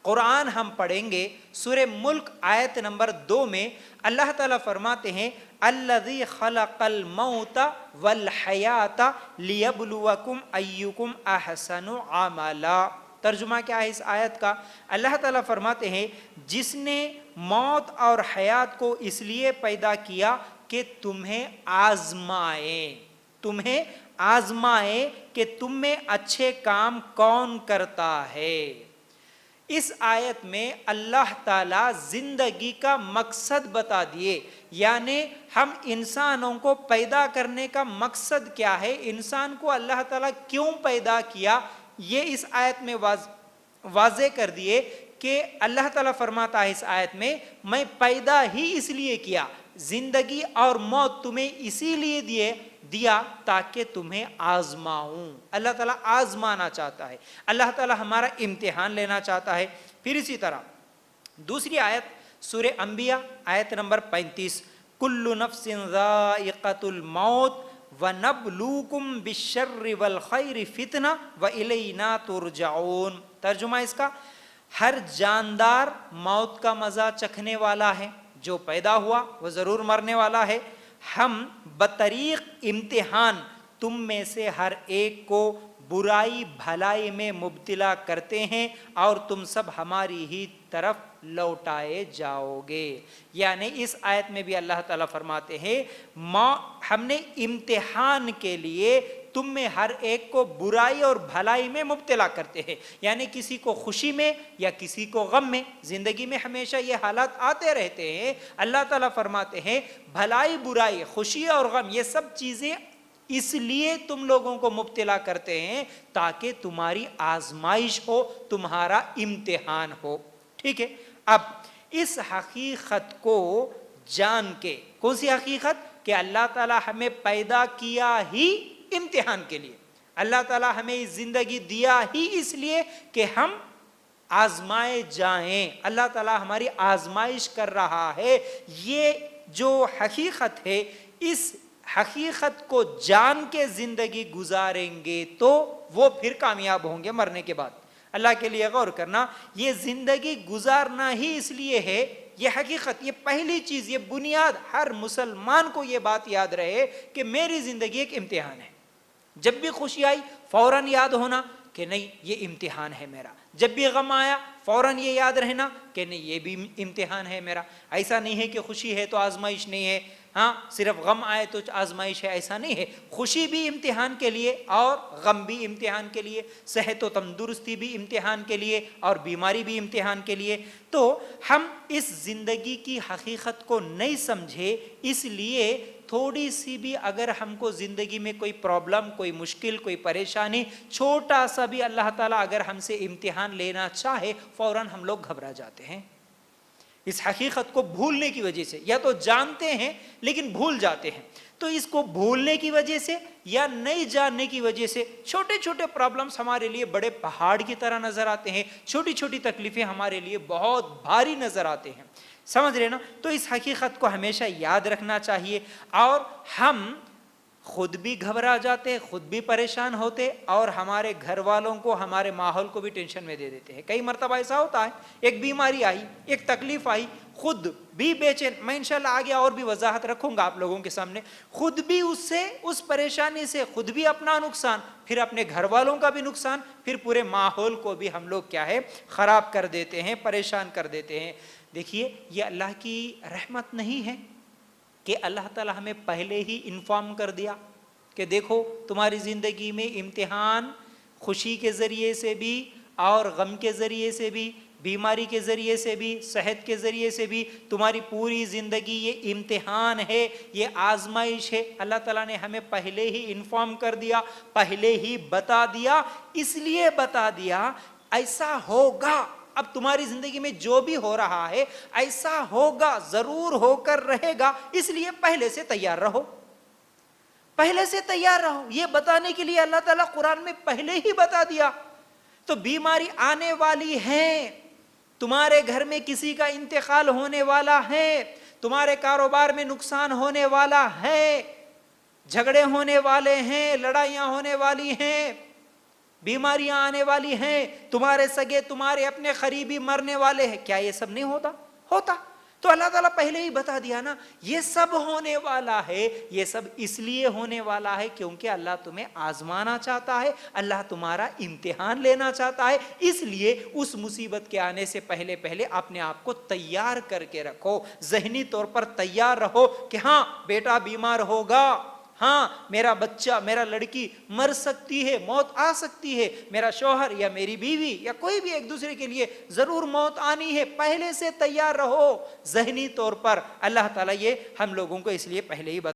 قرآن ہم پڑھیں گے سورہ ملک آیت نمبر 2 میں اللہ تعالیٰ فرماتے ہیں الذی خلق الموت والحیات لیبلوکم ایکم احسن عملا. ترجمہ کیا ہے اس آیت کا؟ اللہ تعالیٰ فرماتے ہیں جس نے موت اور حیات کو اس لیے پیدا کیا کہ تمہیں آزمائے کہ تم میں اچھے کام کون کرتا ہے. اس آیت میں اللہ تعالیٰ زندگی کا مقصد بتا دیے، یعنی ہم انسانوں کو پیدا کرنے کا مقصد کیا ہے، انسان کو اللہ تعالیٰ کیوں پیدا کیا، یہ اس آیت میں واضح کر دیے کہ اللہ تعالیٰ فرماتا ہے اس آیت میں میں پیدا ہی اس لیے کیا، زندگی اور موت تمہیں اسی لیے دیا تاکہ تمہیں آزماؤں. اللہ تعالیٰ آزمانا چاہتا ہے، اللہ تعالیٰ ہمارا امتحان لینا چاہتا ہے. پھر اسی طرح دوسری آیت سورہ انبیاء آیت نمبر 35 کل نفس ذائقۃ الموت وَنَبْلُوكُمْ بِالشَّرِّ وَالْخَيْرِ فِتْنَةً وَإِلَيْنَا تُرْجَعُونَ. ترجمہ اس کا، ہر جاندار موت کا مزہ چکھنے والا ہے، جو پیدا ہوا وہ ضرور مرنے والا ہے. ہم بطریق امتحان تم میں سے ہر ایک کو برائی بھلائی میں مبتلا کرتے ہیں اور تم سب ہماری ہی طرف لوٹائے جاؤ گے. یعنی اس آیت میں بھی اللہ تعالیٰ فرماتے ہیں ہم نے امتحان کے لیے تم میں ہر ایک کو برائی اور بھلائی میں مبتلا کرتے ہیں، یعنی کسی کو خوشی میں یا کسی کو غم میں. زندگی میں ہمیشہ یہ حالات آتے رہتے ہیں. اللہ تعالیٰ فرماتے ہیں بھلائی برائی خوشی اور غم یہ سب چیزیں اس لیے تم لوگوں کو مبتلا کرتے ہیں تاکہ تمہاری آزمائش ہو، تمہارا امتحان ہو. ٹھیک ہے، اب اس حقیقت کو جان کے، کون سی حقیقت؟ کہ اللہ تعالیٰ ہمیں پیدا کیا ہی امتحان کے لیے، اللہ تعالیٰ ہمیں اس زندگی دیا ہی اس لیے کہ ہم آزمائے جائیں. اللہ تعالیٰ ہماری آزمائش کر رہا ہے. یہ جو حقیقت ہے، اس حقیقت کو جان کے زندگی گزاریں گے تو وہ پھر کامیاب ہوں گے مرنے کے بعد. اللہ کے لیے غور کرنا، یہ زندگی گزارنا ہی اس لیے ہے، یہ حقیقت، یہ پہلی چیز، یہ بنیاد، ہر مسلمان کو یہ بات یاد رہے کہ میری زندگی ایک امتحان ہے. جب بھی خوشی آئی فوراً یاد ہونا کہ نہیں یہ امتحان ہے میرا، جب بھی غم آیا فوراً یہ یاد رہنا کہ نہیں یہ بھی امتحان ہے میرا. ایسا نہیں ہے کہ خوشی ہے تو آزمائش نہیں ہے، ہاں صرف غم آئے تو آزمائش ہے، ایسا نہیں ہے. خوشی بھی امتحان کے لیے اور غم بھی امتحان کے لیے، صحت و تندرستی بھی امتحان کے لیے اور بیماری بھی امتحان کے لیے. تو ہم اس زندگی کی حقیقت کو نہیں سمجھے، اس لیے تھوڑی سی بھی اگر ہم کو زندگی میں کوئی پرابلم، کوئی مشکل، کوئی پریشانی، چھوٹا سا بھی اللہ تعالیٰ اگر ہم سے امتحان لینا چاہے فوراً ہم لوگ گھبرا جاتے ہیں. اس حقیقت کو بھولنے کی وجہ سے، یا تو جانتے ہیں لیکن بھول جاتے ہیں. تو اس کو بھولنے کی وجہ سے یا نہیں جاننے کی وجہ سے چھوٹے چھوٹے پرابلمز ہمارے لیے بڑے پہاڑ کی طرح نظر آتے ہیں، چھوٹی چھوٹی تکلیفیں ہمارے لیے بہت بھاری نظر آتے ہیں. سمجھ رہے نا؟ تو اس حقیقت کو ہمیشہ یاد رکھنا چاہیے. اور ہم خود بھی گھبرا جاتے، خود بھی پریشان ہوتے اور ہمارے گھر والوں کو، ہمارے ماحول کو بھی ٹینشن میں دے دیتے ہیں. کئی مرتبہ ایسا ہوتا ہے، ایک بیماری آئی، ایک تکلیف آئی، خود بھی بے چین. میں انشاءاللہ آگے اور بھی وضاحت رکھوں گا آپ لوگوں کے سامنے. خود بھی اس پریشانی سے خود بھی اپنا نقصان، پھر اپنے گھر والوں کا بھی نقصان، پھر پورے ماحول کو بھی ہم لوگ کیا ہے خراب کر دیتے ہیں، پریشان کر دیتے ہیں. دیکھیے یہ اللہ کی رحمت نہیں ہے کہ اللہ تعالیٰ ہمیں پہلے ہی انفارم کر دیا کہ دیکھو تمہاری زندگی میں امتحان خوشی کے ذریعے سے بھی اور غم کے ذریعے سے بھی، بیماری کے ذریعے سے بھی، صحت کے ذریعے سے بھی، تمہاری پوری زندگی یہ امتحان ہے، یہ آزمائش ہے. اللہ تعالیٰ نے ہمیں پہلے ہی انفارم کر دیا، پہلے ہی بتا دیا. اس لیے بتا دیا ایسا ہوگا، اب تمہاری زندگی میں جو بھی ہو رہا ہے ایسا ہوگا، ضرور ہو کر رہے گا، اس لیے پہلے سے تیار رہو، پہلے سے تیار رہو. یہ بتانے کے لیے اللہ تعالیٰ قرآن میں پہلے ہی بتا دیا. تو بیماری آنے والی ہے، تمہارے گھر میں کسی کا انتقال ہونے والا ہے، تمہارے کاروبار میں نقصان ہونے والا ہے، جھگڑے ہونے والے ہیں، لڑائیاں ہونے والی ہیں، بیماریاں آنے والی ہیں، تمہارے سگے تمہارے اپنے قریبی مرنے والے ہیں، کیا یہ سب نہیں ہوتا؟ تو اللہ تعالیٰ پہلے ہی بتا دیا نا، یہ سب ہونے والا ہے، یہ سب اس لیے ہونے والا ہے کیونکہ اللہ تمہیں آزمانا چاہتا ہے، اللہ تمہارا امتحان لینا چاہتا ہے، اس لیے اس مصیبت کے آنے سے پہلے اپنے آپ کو تیار کر کے رکھو، ذہنی طور پر تیار رہو کہ ہاں بیٹا بیمار ہوگا، ہاں میرا بچہ میرا لڑکی مر سکتی ہے، موت آ سکتی ہے، میرا شوہر یا میری بیوی یا کوئی بھی ایک دوسرے کے لیے ضرور موت آنی ہے، پہلے سے تیار رہو ذہنی طور پر۔ اللہ تعالیٰ یہ ہم لوگوں کو اس لیے پہلے ہی